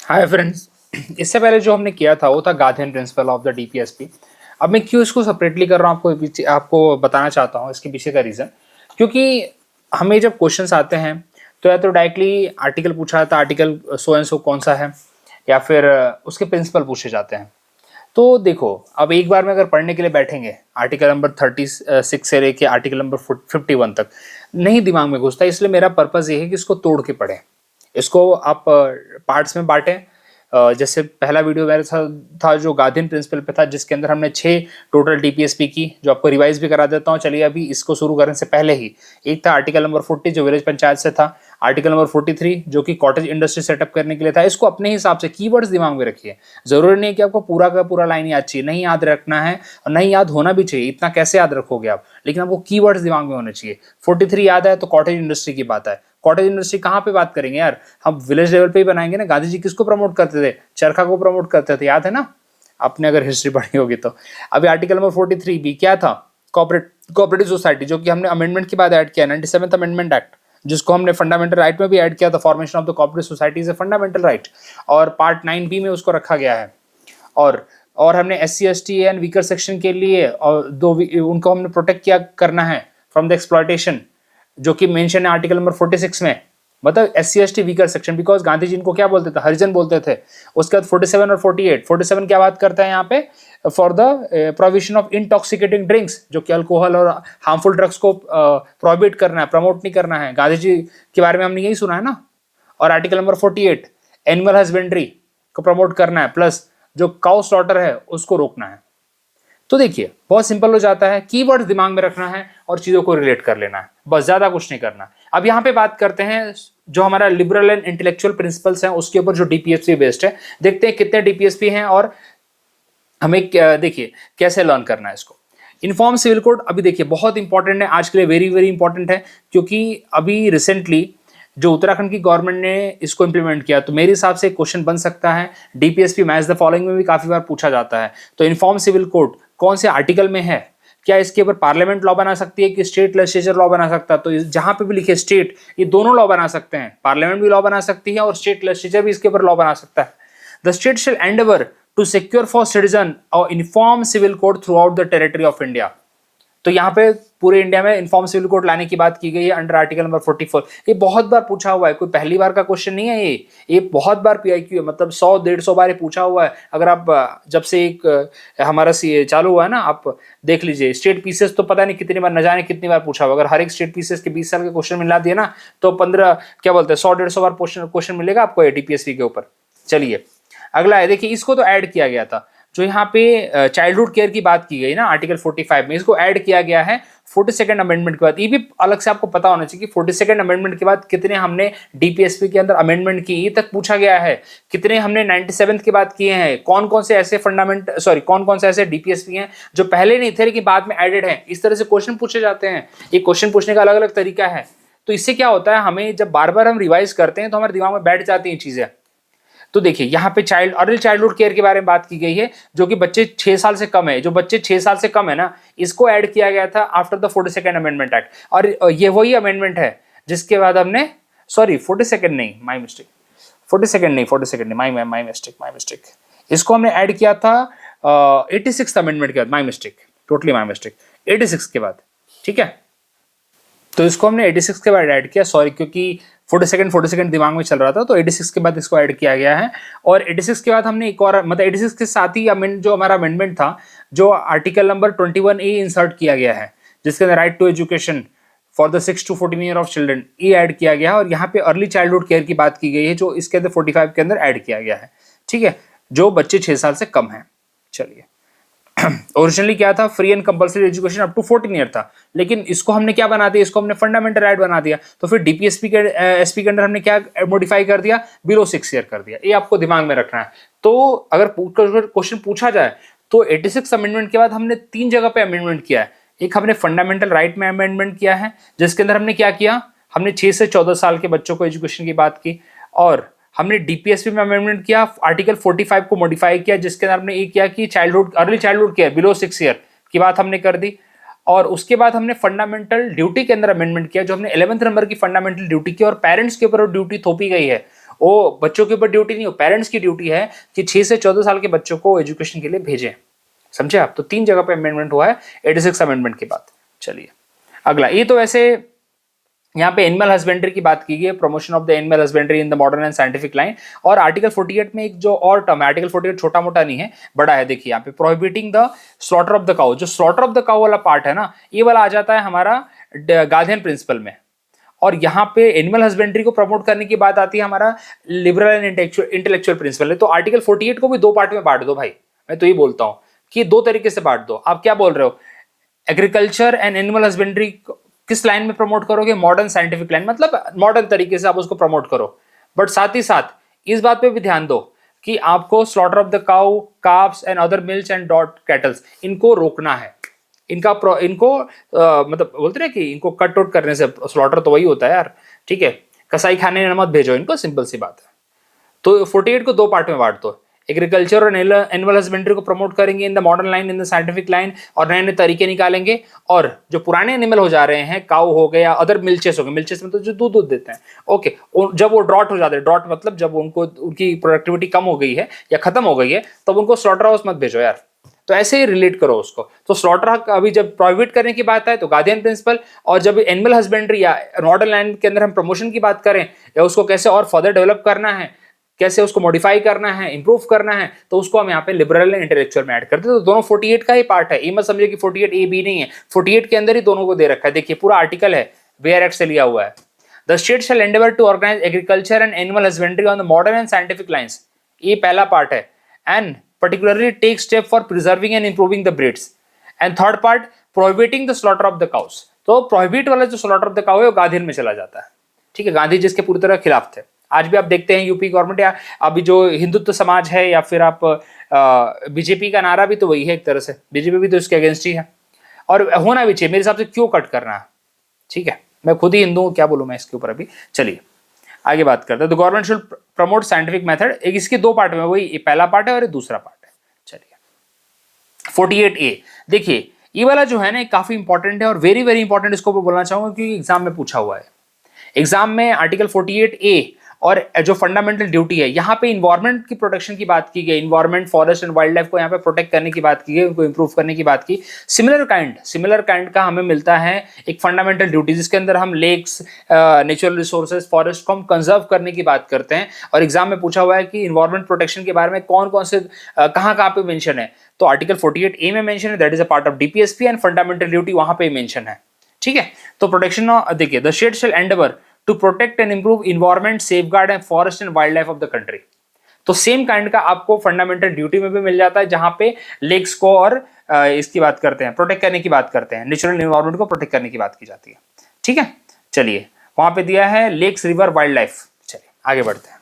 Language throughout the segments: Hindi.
Hi friends. इससे पहले जो हमने किया था वो था guardian principle of the DPSP. अब मैं क्यों इसको सेपरेटली कर रहा हूँ आपको बताना चाहता हूँ इसके पीछे का रीज़न। क्योंकि हमें जब क्वेश्चंस आते हैं तो या तो डायरेक्टली आर्टिकल पूछा जाता है, आर्टिकल सो एंड सो कौन सा है, या फिर उसके प्रिंसिपल पूछे जाते हैं। तो देखो, अब एक बार में अगर पढ़ने के लिए बैठेंगे आर्टिकल नंबर 36 से लेके आर्टिकल नंबर 51 तक नहीं दिमाग में घुसता, इसलिए मेरा पर्पज़ ये है कि इसको तोड़ के पढ़ें। इसको आप पार्ट्स में बांटें। जैसे पहला वीडियो मेरा था जो गार्डियन प्रिंसिपल पे था, जिसके अंदर हमने 6 टोटल डीपीएसपी की, जो आपको रिवाइज भी करा देता हूँ। चलिए अभी इसको शुरू करने से पहले ही एक था आर्टिकल नंबर 40 जो विलेज पंचायत से था, आर्टिकल नंबर 43 जो कि कॉटेज इंडस्ट्री सेटअप करने के लिए था। इसको अपने हिसाब से कीवर्ड्स दिमाग में रखिए। जरूरी नहीं है कि आपको पूरा का पूरा लाइन याद चाहिए, नहीं याद रखना है और नहीं याद होना भी चाहिए। इतना कैसे याद रखोगे आप, लेकिन आपको कीवर्ड्स दिमाग में होने चाहिए। 43 याद है तो कॉटेज इंडस्ट्री की बात है। कॉटेज इंडस्ट्री कहाँ पे बात करेंगे यार, हम विलेज लेवल पे ही बनाएंगे ना। गांधी जी किसको प्रमोट करते थे? चरखा को प्रमोट करते थे, याद है ना आपने अगर हिस्ट्री पढ़ी होगी तो। अभी आर्टिकल नंबर 43 भी क्या था? कोऑपरेटिव सोसाइटी, जो कि हमने अमेंडमेंट के बाद ऐड किया, 97th अमेंडमेंट एक्ट, जिसको हमने फंडामेंटल राइट में भी ऐड किया था। Formation of the cooperative society is a fundamental right, और पार्ट 9B में उसको रखा गया है। और हमने SC ST and weaker section के लिए और उनको हमने प्रोटेक्ट किया करना है फ्रॉम द एक्सप्लॉयटेशन, जो कि मेंशन है आर्टिकल नंबर 46 में। मतलब SC ST weaker section, because Gandhi ji इनको क्या बोलते थे? हरिजन बोलते थे। उसके बाद 47 और 48 क्या बात करता है यहाँ पे? For the provision of intoxicating drinks, जो कि अल्कोहल और हार्मफुल ड्रग्स को प्रोहिबिट करना है, प्रमोट नहीं करना है। गांधी जी के बारे में हमने यही सुना है ना। और आर्टिकल नंबर 48 एनिमल हस्बेंड्री को प्रमोट करना है, प्लस जो काउ स्लॉटर है उसको रोकना है। तो देखिए बहुत सिंपल हो जाता है, कीवर्ड्स दिमाग में रखना है और चीजों को रिलेट कर लेना है, बस ज्यादा कुछ नहीं करना। अब यहाँ पे बात करते हैं जो हमारा लिबरल एंड इंटेलेक्चुअल प्रिंसिपल्स हैं उसके ऊपर, जो डीपीएसपी बेस्ड है। देखते हैं कितने डीपीएसपी हैं और हमें देखिए कैसे लर्न करना है इसको। इन्फॉर्म सिविल कोड अभी देखिए बहुत इंपॉर्टेंट है आज के लिए, वेरी वेरी इंपॉर्टेंट है, क्योंकि अभी रिसेंटली जो उत्तराखंड की गवर्नमेंट ने इसको इंप्लीमेंट किया। तो मेरे हिसाब से क्वेश्चन बन सकता है डीपीएसपी मैच द फॉलोइंग में भी काफी बार पूछा जाता है। तो इन्फॉर्म सिविल कोड कौन से आर्टिकल में है? क्या इसके ऊपर पार्लियामेंट लॉ बना सकती है कि स्टेट लेजिस्लेचर लॉ बना सकता है? तो जहां पे भी लिखे स्टेट, ये दोनों लॉ बना सकते हैं। पार्लियामेंट भी लॉ बना सकती है और स्टेट लेजिस्लेचर भी इसके ऊपर लॉ बना सकता है। The state shall endeavour to secure for citizen uniform civil code throughout the territory of India. तो यहाँ पे पूरे इंडिया में इन्फॉर्म सिविल कोड लाने की बात की गई है अंडर आर्टिकल नंबर 44। ये बहुत बार पूछा हुआ है, कोई पहली बार का क्वेश्चन नहीं है ये बहुत बार पीआईक्यू है, मतलब 100-150 बार ये पूछा हुआ है। अगर आप जब से एक हमारा सी चालू हुआ है ना, आप देख लीजिए स्टेट पीसेस तो पता नहीं कितनी बार, न जाने कितनी बार पूछा हुआ। अगर हर एक स्टेट पीसेस के 20 साल के क्वेश्चन मिला दिए ना, तो 15 क्या बोलते हैं 100-150 बार क्वेश्चन मिलेगा आपको एटीपीएससी के ऊपर। चलिए अगला है, देखिए इसको तो ऐड किया गया था। जो यहाँ पे चाइल्डहुड केयर की बात की गई ना आर्टिकल 45 में, इसको ऐड किया गया है 42nd अमेंडमेंट के बाद। ये भी अलग से आपको पता होना चाहिए कि 42nd अमेंडमेंट के बाद कितने हमने डीपीएसपी के अंदर अमेंडमेंट की, ये तक पूछा गया है। कितने हमने 97th के बाद किए हैं, कौन कौन से ऐसे कौन कौन से ऐसे डीपीएसपी हैं जो पहले नहीं थे लेकिन बाद में एडेड हैं। इस तरह से क्वेश्चन पूछे जाते हैं। ये क्वेश्चन पूछने का अलग अलग तरीका है। तो इससे क्या होता है, हमें जब बार बार हम रिवाइज करते हैं तो हमारे दिमाग में बैठ जाती हैं चीजें। तो देखिए यहाँ पे अर्ली चाइल्डहुड केयर के बारे में बात की गई है, जो कि बच्चे 6 साल से कम है। जो बच्चे 6 साल से कम है ना, इसको ऐड किया गया था after the 42nd amendment act. और ये वही अमेंडमेंट है जिसके बाद हमने 42nd नहीं, माई मिस्टेक, 42nd नहीं, माई मिस्टेक, इसको हमने ऐड किया था 86th अमेंडमेंट के बाद। My mistake, totally my mistake, 86 के बाद। ठीक है, तो इसको हमने 86 के बाद ऐड किया, सॉरी, क्योंकि 42nd दिमाग में चल रहा था, तो 86 के बाद इसको ऐड किया गया है। और 86 के बाद हमने एक और, मतलब 86 के साथ ही जो हमारा अमेंडमेंट था, जो आर्टिकल नंबर 21A इंसर्ट किया गया है, जिसके अंदर right to education for the 6 to 14 year of children, ये ऐड किया गया है। और यहाँ पे अर्ली चाइल्डहुड केयर की बात की गई है, जो इसके अंदर 45 के अंदर ऐड किया गया है। ठीक है, जो बच्चे 6 साल से कम है। चलिए ओरिजिनली क्या था, free and compulsory education up to 14 year था, लेकिन इसको हमने क्या बना दिया, इसको हमने फंडामेंटल राइट बना दिया। तो फिर डीपीएसपी के एसपी के अंदर हमने क्या मॉडिफाई कर दिया, बिलो 6 ईयर कर दिया। ये आपको दिमाग में रखना है। तो अगर क्वेश्चन पूछा जाए तो 86 अमेंडमेंट के बाद हमने 3 जगह पे अमेंडमेंट किया है। एक हमने फंडामेंटल राइट में अमेंडमेंट किया है, जिसके अंदर हमने क्या किया, हमने 6 से 14 साल के बच्चों को एजुकेशन की बात की। और हमने डीपीएसपी में अमेंडमेंट किया, आर्टिकल 45 को मॉडिफाई किया, जिसके अंदर हमने ये किया कि early childhood care below 6 year की बात हमने कर दी। और उसके बाद हमने फंडामेंटल ड्यूटी के अंदर अमेंडमेंट किया, जो हमने 11th नंबर की फंडामेंटल ड्यूटी की और पेरेंट्स के ऊपर ड्यूटी थोपी गई है, वो बच्चों के ऊपर ड्यूटी नहीं, हो पेरेंट्स की ड्यूटी है कि 6 से 14 साल के बच्चों को एजुकेशन के लिए भेजें। समझे आप? तो 3 जगह पे अमेंडमेंट हुआ है 86 अमेंडमेंट के बाद। चलिए अगला, ये तो वैसे यहाँ पे एनिमल हस्बेंड्री की बात की गई है, promotion of the animal husbandry in the modern and scientific line. और आर्टिकल 48 में एक जो और टर्म है, आर्टिकल 48 छोटा मोटा नहीं है, बड़ा है। देखिए यहाँ पे prohibiting the slaughter of the cow, जो स्लॉटर ऑफ द काउ वाला पार्ट है ना, ये वाला आ जाता है हमारा गार्डियन प्रिंसिपल में। और यहाँ पे एनिमल हस्बेंड्री को प्रमोट करने की बात आती है हमारा लिबरल एंड इंटेलेक्चुअल प्रिंसिपल है। तो आर्टिकल 48 को भी 2 पार्ट में बांट दो भाई, मैं तो ये बोलता हूँ कि 2 तरीके से बांट दो। आप क्या बोल रहे हो, एग्रीकल्चर एंड एनिमल हस्बेंड्री किस लाइन में प्रमोट करोगे, मॉडर्न साइंटिफिक लाइन, मतलब मॉडर्न तरीके से आप उसको प्रमोट करो। बट साथ ही साथ इस बात पे भी ध्यान दो कि आपको slaughter of the cow, carbs and other mills and dot kettles, इनको रोकना है। इनको मतलब बोलते ना कि इनको कट आउट करने से, स्लॉटर तो वही होता है यार, ठीक है, कसाई खाने मत भेजो इनको, सिंपल सी बात है। तो 48 को 2 पार्ट में बांट दो, एग्रीकल्चर और एनिमल हस्बेंड्री को प्रमोट करेंगे in the modern line, in the scientific line, और नए नए तरीके निकालेंगे। और जो पुराने एनिमल हो जा रहे हैं, काउ हो गया, अदर मिल्चेस हो गए, मिल्चेस में तो जो दूध देते हैं, ओके, जब वो ड्रॉट हो जाते हैं, ड्रॉट मतलब जब उनको उनकी प्रोडक्टिविटी कम हो गई है या खत्म हो गई है, तब उनको स्लॉटर हाउस मत भेजो यार। तो ऐसे ही रिलेट करो उसको। तो स्लॉटर अभी जब प्रोहिबिट करने की बात है तो गार्डियन प्रिंसिपल, और जब एनिमल हस्बेंड्री या मॉडर्न लाइन के अंदर हम प्रमोशन की बात करें या उसको कैसे और फर्दर डेवलप करना है, कैसे उसको मॉडिफाई करना है, इंप्रूव करना है, तो उसको हम यहाँ पे लिबरल एंड इंटेलेक्चुअल में ऐड करते हैं। तो दोनों 48 का ही पार्ट है, ये मत समझिए कि 48 ए बी नहीं है, 48 के अंदर ही दोनों को दे रखा है। देखिए पूरा आर्टिकल है, वेयर एक्ट से लिया हुआ है। The state shall endeavour to organise agriculture and animal husbandry on the modern and scientific lines, ये पहला पार्ट है। And particularly take step for preserving and improving the breeds. And third part, prohibiting the slaughter of the cows. तो prohibit वाला जो slaughter of the cow है वो गांधीन में चला जाता है, ठीक है। गांधी जी इसके पूरी तरह खिलाफ थे। आज भी आप देखते हैं यूपी गवर्नमेंट या अभी जो हिंदुत्व समाज है या फिर आप बीजेपी का नारा भी तो वही है एक तरह से, बीजेपी भी तो इसके अगेंस्ट ही है, और होना भी चाहिए मेरे हिसाब से। क्यों कट करना है, ठीक है, मैं खुद ही हिंदू हूँ, क्या बोलूँ मैं इसके ऊपर अभी। चलिए आगे बात करते हैं। The government should promote scientific method, एक इसके 2 पार्ट में, वही पहला पार्ट है और ये दूसरा पार्ट है। चलिए 48A, देखिए ये वाला जो है ना काफी इंपॉर्टेंट है और वेरी वेरी इंपॉर्टेंट, इसको मैं बोलना चाहूंगा क्योंकि एग्जाम में पूछा हुआ है। एग्जाम में आर्टिकल 48A और जो फंडामेंटल ड्यूटी है, यहाँ पे इन्वायरमेंट की प्रोटेक्शन की बात की गई, environment, forest and wild life को यहाँ पे प्रोटेक्ट करने की बात की गई, उनको इंप्रूव करने की बात की। सिमिलर काइंड का हमें मिलता है एक फंडामेंटल ड्यूटी, जिसके अंदर हम लेक्स, नेचुरल रिसोर्सेज, फॉरेस्ट को हम कंजर्व करने की बात करते हैं। और एग्जाम में पूछा हुआ है कि इन्वायरमेंट प्रोटेक्शन के बारे में कौन कौन से कहाँ पे मेंशन है, तो आर्टिकल 48A में मेंशन है, that is a part of DPSP, and fundamental duty वहां पे मेंशन है, ठीक है। तो प्रोटेक्शन, देखिए the state shall Endeavour to protect and improve environment, safeguard and forest and wildlife of the country। तो सेम काइंड का आपको फंडामेंटल ड्यूटी में भी मिल जाता है, जहां पे लेक्स को और इसकी बात करते हैं, प्रोटेक्ट करने की बात करते हैं, नेचुरल एनवायरनमेंट को प्रोटेक्ट करने की बात की जाती है, ठीक है। चलिए वहां पे दिया है लेक्स, रिवर, वाइल्ड लाइफ। चलिए आगे बढ़ते हैं।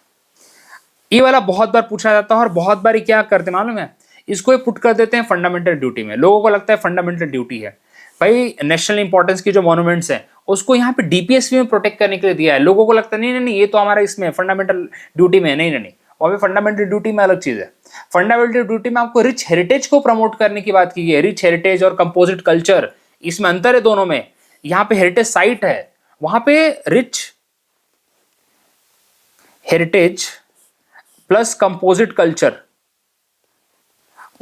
ये वाला बहुत बार पूछा जाता है और बहुत बार क्या करते मालूम है, इसको पुट कर देते हैं फंडामेंटल ड्यूटी में। लोगों को लगता है फंडामेंटल ड्यूटी है भाई, नेशनल इंपॉर्टेंस की जो मॉन्यूमेंट्स हैं उसको यहाँ पे डीपीएसपी में प्रोटेक्ट करने के लिए दिया है। लोगों को लगता है नहीं नहीं नहीं ये तो हमारा इसमें फंडामेंटल ड्यूटी में है, नहीं नहीं नहीं, वहाँ पे फंडामेंटल ड्यूटी में अलग चीज है। फंडामेंटल ड्यूटी में आपको रिच हेरिटेज को प्रमोट करने की बात की गई है, रिच हेरिटेज और कंपोजिट कल्चर, इसमें अंतर है दोनों में। यहाँ पे हेरिटेज साइट है, वहां पे rich heritage plus composite culture,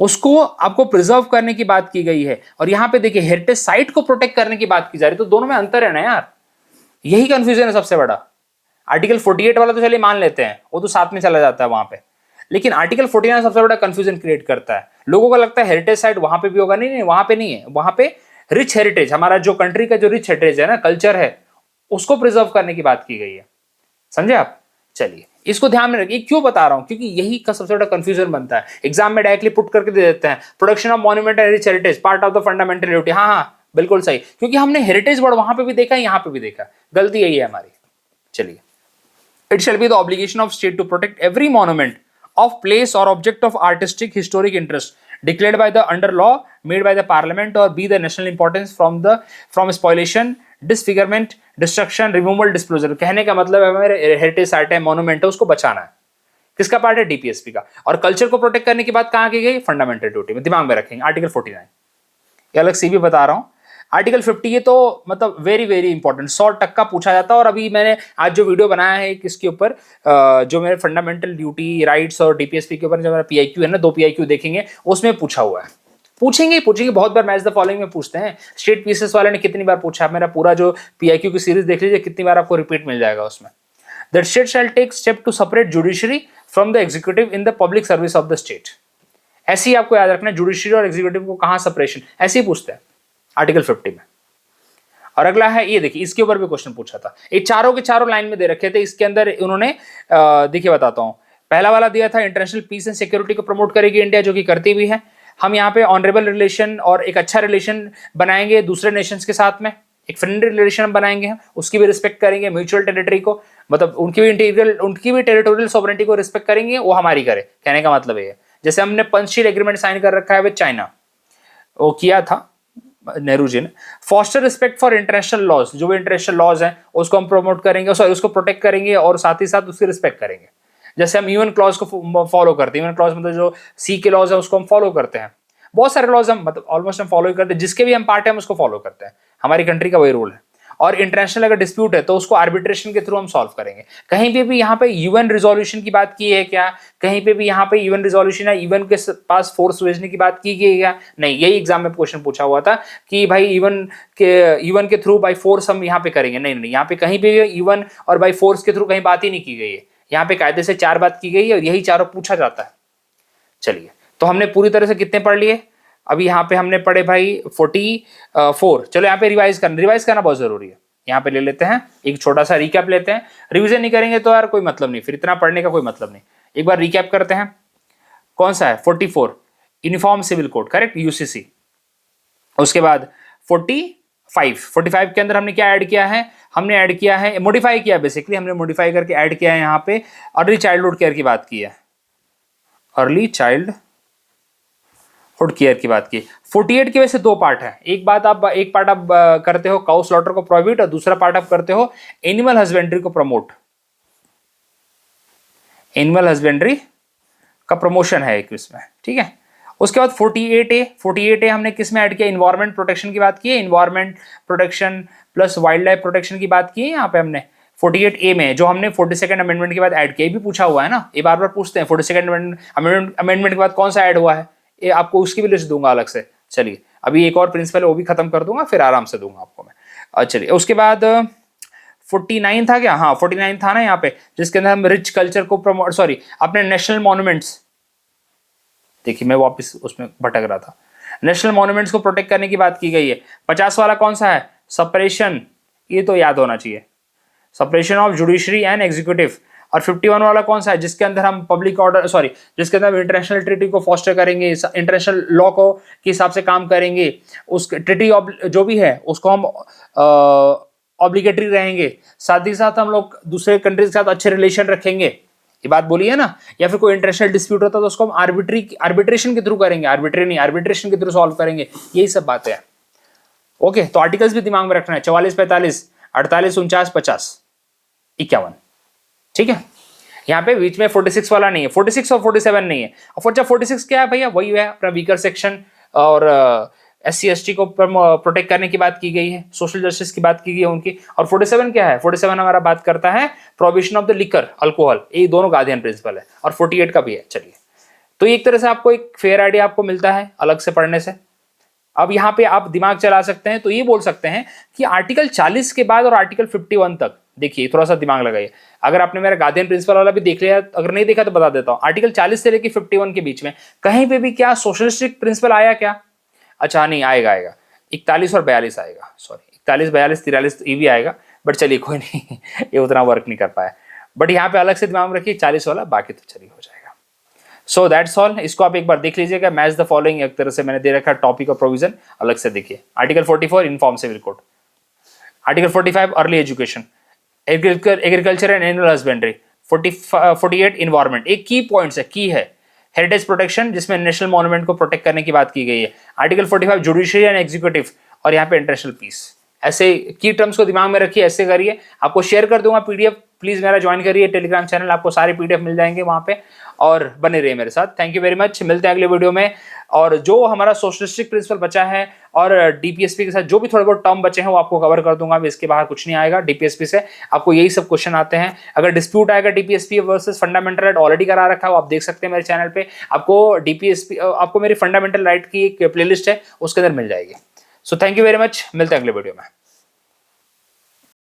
उसको आपको प्रिजर्व करने की बात की गई है। और यहां पे देखिए हेरिटेज साइट को प्रोटेक्ट करने की बात की जा रही है, तो दोनों में अंतर है ना यार, यही कंफ्यूजन है सबसे बड़ा। आर्टिकल 48 वाला तो चलिए मान लेते हैं, वो तो साथ में चला जाता है वहां पे, लेकिन आर्टिकल 49 सबसे बड़ा कंफ्यूजन क्रिएट करता है। लोगों को लगता है हेरिटेज साइट वहां पे भी होगा, नहीं नहीं वहां पे नहीं है, वहां पे रिच हेरिटेज, हमारा जो कंट्री का जो रिच हेरिटेज है ना, कल्चर है, उसको प्रिजर्व करने की बात की गई है, समझे आप। चलिए इसको ध्यान में रखिए, क्यों बता रहा हूं, क्योंकि यही का सबसे बड़ा कंफ्यूजन बनता है। एग्जाम में डायरेक्टली पुट करके दे देते हैं production of monument and rich heritage part of the fundamental duty. हाँ हाँ बिल्कुल सही, क्योंकि हमने हेरिटेज वर्ड वहां पे भी देखा है, यहां पे भी देखा, गलती यही है हमारी। चलिए, it shall be the obligation of state to protect every monument of place or object of artistic historic interest declared by the under law made by the parliament or be the national importance from spoliation, disfigurement, destruction, removal, disclosure। कहने का मतलब है मेरे हेरिटेज साइट है, मॉन्यूमेंट है, उसको बचाना है। किसका पार्ट है, डीपीएसपी का। और कल्चर को प्रोटेक्ट करने की बात कहां की गई, फंडामेंटल ड्यूटी में, दिमाग में रखेंगे आर्टिकल 49। ये अलग सी भी बता रहा हूं, आर्टिकल 50 ये तो मतलब वेरी वेरी इंपॉर्टेंट, 100% पूछा जाता है। और अभी मैंने आज जो वीडियो बनाया है किसके ऊपर, जो मेरे फंडामेंटल ड्यूटी राइट्स और डीपीएसपी के ऊपर जो मेरा पीआईक्यू है ना, 2 पीआईक्यू देखेंगे उसमें पूछा हुआ है। पूछेंगे बहुत बार, मैच द फॉलोइंग में पूछते हैं। स्टेट पीसेस वाले ने कितनी बार पूछा, मेरा पूरा जो पीआईक्यू की सीरीज देख लीजिए, कितनी बार आपको रिपीट मिल जाएगा उसमें। That state shall take step to separate judiciary from the executive in the public service of the state. ऐसे ही आपको याद रखना है, जुडिशरी और एग्जीक्यूटिव को कहां सेपरेशन, ऐसे ही पूछते हैं आर्टिकल 50 में। और अगला है ये देखिए, इसके ऊपर भी क्वेश्चन पूछा था। ये चारों के चारों लाइन में दे रखे थे। इसके अंदर उन्होंने देखिए बताता हूं, पहला वाला दिया था इंटरनेशनल पीस एंड सिक्योरिटी को प्रमोट करेगी इंडिया, जो कि करती भी है। हम यहाँ पे ऑनरेबल रिलेशन और एक अच्छा रिलेशन बनाएंगे दूसरे नेशंस के साथ में, एक फ्रेंडली रिलेशन बनाएंगे, हम उसकी भी रिस्पेक्ट करेंगे। म्यूचुअल टेरिटरी को, मतलब उनकी भी टेरिटोरियल सॉवरेनिटी को रिस्पेक्ट करेंगे, वो हमारी करे, कहने का मतलब ये है। जैसे हमने पंचशील एग्रीमेंट साइन कर रखा है विद चाइना, वो किया था नेहरू जी ने। Foster respect for international laws, जो भी इंटरनेशनल लॉज हैं उसको हम प्रमोट करेंगे, सॉरी उसको प्रोटेक्ट करेंगे और साथ ही साथ उसकी रिस्पेक्ट करेंगे। जैसे हम यूएन क्लॉज को फॉलो करते हैं, यूएन क्लॉज मतलब जो सी के लॉज है उसको हम फॉलो करते हैं। बहुत सारे लॉज हम मतलब ऑलमोस्ट हम फॉलो ही करते हैं, जिसके भी हम पार्ट है हम उसको फॉलो करते हैं, हमारी कंट्री का वही रूल है। और इंटरनेशनल अगर डिस्प्यूट है तो उसको आर्बिट्रेशन के थ्रू हम सॉल्व करेंगे। कहीं पे भी यहाँ पे यूएन रिजोल्यूशन की बात की है क्या, कहीं पे भी यहाँ पे यूएन रिजोल्यूशन है, यूएन के पास फोर्स भेजने की बात की गई है क्या? नहीं, यही एग्जाम में क्वेश्चन पूछा हुआ था कि भाई यूएन के थ्रू बाई फोर्स हम यहाँ पे करेंगे। नहीं, यहाँ पे कहीं पे यूएन और बाई फोर्स के थ्रू कहीं बात ही नहीं की गई है। यहाँ पे कायदे से 4 बात की गई है और यही चारों पूछा जाता है। चलिए, तो हमने पूरी तरह से कितने पढ़ लिए? अभी यहाँ पे हमने पढ़े भाई 44। चलो यहाँ पे रिवाइज करना बहुत जरूरी है। यहाँ पे ले लेते हैं एक छोटा सा रिकैप लेते हैं। रिवीजन नहीं करेंगे तो यार कोई मतलब नहीं, फिर इतना पढ़ने का कोई मतलब नहीं। एक बार रिकैप करते हैं। कौन सा है? 44 uniform civil code, correct, UCC. उसके बाद 45 के अंदर हमने क्या ऐड किया है? हमने ऐड किया है, मॉडिफाई किया, बेसिकली हमने मॉडिफाई करके ऐड किया है यहाँ पे अर्ली चाइल्डहुड केयर की बात की है, अर्ली चाइल्डहुड केयर की बात की। 48 के वैसे 2 पार्ट है। एक पार्ट आप करते हो काउ स्लॉटर को प्रोहिबिट, और दूसरा पार्ट आप करते हो एनिमल हस्बेंड्री को प्रमोट। एनिमल हस्बेंड्री का प्रमोशन है एक इसमें, ठीक है। उसके बाद 48A हमने किस में ऐड किया? इन्वायरमेंट प्रोटेक्शन की बात की है, environment protection plus wild life protection की बात की है यहाँ पे हमने 48A में, जो हमने 42nd अमेंडमेंट के बाद ऐड किया। ये भी पूछा हुआ है ना, ये बार बार पूछते हैं 42nd अमेंडमेंट के बाद कौन सा ऐड हुआ है, ये आपको उसकी भी लिस्ट दूंगा अलग से। चलिए, अभी एक और प्रिंसिपल है वो भी खत्म कर दूंगा, फिर आराम से दूंगा आपको मैं। चलिए, उसके बाद 49 था क्या? हाँ 49 था ना यहाँ पे, जिसके अंदर हम रिच कल्चर को प्रमोट, सॉरी अपने नेशनल मॉन्यूमेंट्स, देखिए मैं वापस उसमें भटक रहा था, नेशनल मॉन्यूमेंट्स को प्रोटेक्ट करने की बात की गई है। 50 वाला कौन सा है? सेपरेशन, ये तो याद होना चाहिए, separation of judiciary and executive. और 51 वाला कौन सा है? जिसके अंदर हम पब्लिक ऑर्डर, सॉरी जिसके अंदर हम इंटरनेशनल ट्रीटी को फॉस्टर करेंगे, इंटरनेशनल लॉ को के हिसाब से काम करेंगे, उस ट्रीटी जो भी है उसको हम ऑब्लिगेटरी रहेंगे, साथ ही साथ हम लोग दूसरे कंट्रीज के साथ अच्छे रिलेशन रखेंगे, ये बात बोली है ना। या फिर कोई इंटरनेशनल डिस्प्यूट होता है तो उसको हम आर्बिट्रेशन के थ्रू करेंगे, आर्बिट्रेशन के थ्रू सॉल्व करेंगे, यही सब बातें हैं। ओके, तो आर्टिकल्स भी दिमाग में रखना है, 44, 45, 48, 49, 50, 51, ठीक है। यहाँ पे बीच में 46 वाला नहीं है, 46 और 47 नहीं है। और 46 क्या है भैया? वही है अपना वीकर सेक्शन और SC/ST को प्रोटेक्ट करने की बात की गई है, सोशल जस्टिस की बात की गई है उनकी। और 47 क्या है? 47 हमारा बात करता है prohibition of the liquor, alcohol, ये दोनों गार्डियन प्रिंसिपल है, और 48 का भी है। चलिए, तो एक तरह से आपको एक फेयर आइडिया आपको मिलता है अलग से पढ़ने से। अब यहाँ पे आप दिमाग चला सकते हैं, तो ये बोल सकते हैं कि आर्टिकल 40 के बाद और आर्टिकल 51 तक, देखिए थोड़ा सा दिमाग लगाइए। अगर आपने मेरा गार्डियन प्रिंसिपल वाला भी देख लिया, अगर नहीं देखा तो बता देता हूँ। आर्टिकल 40 से लेकर 51 के बीच में कहीं पे भी क्या सोशलिस्टिक प्रिंसिपल आया क्या? अच्छा नहीं, आएगा 41 और 42 आएगा, सॉरी 41, 42, 43 ये भी आएगा, बट चलिए कोई नहीं ये उतना वर्क नहीं कर पाया। बट यहाँ पे अलग से दिमाग में रखिए 40 वाला, बाकी तो चलिए हो जाएगा। सो दैट्स ऑल, इसको आप एक बार देख लीजिएगा। मैच द फॉलोइंग एक तरह से मैंने दे रखा है, टॉपिक और प्रोविजन अलग से देखिए। Article 44 uniform civil code, article 45 early education, agriculture and animal husbandry, 48 environment, एक की पॉइंट्स है, की है हेरिटेज प्रोटेक्शन, जिसमें नेशनल मॉन्यूमेंट को प्रोटेक्ट करने की बात की गई है। आर्टिकल 45 जुडिशरी एंड एग्जीक्यूटिव, और यहाँ पे इंटरनेशनल पीस। ऐसे की टर्म्स को दिमाग में रखिए, ऐसे करिए। आपको शेयर कर दूंगा PDF प्लीज़ मेरा ज्वाइन करिए टेलीग्राम चैनल, आपको सारे PDF मिल जाएंगे वहाँ पे, और बने रहिए मेरे साथ। थैंक यू वेरी मच, मिलते हैं अगले वीडियो में। और जो हमारा सोशलिस्टिक प्रिंसिपल बचा है और DPSP के साथ जो भी थोड़े बहुत टर्म बचे हैं वो आपको कवर कर दूंगा, इसके बाहर कुछ नहीं आएगा। DPSP से आपको यही सब क्वेश्चन आते हैं। अगर डिस्प्यूट आएगा DPSP versus fundamental right, already करा रखा है, वो आप देख सकते हैं मेरे चैनल पे। आपको DPSP, आपको मेरी फंडामेंटल राइट की एक प्लेलिस्ट है, उसके अंदर मिल जाएगी। So thank you very much, मिलते हैं अगले वीडियो में।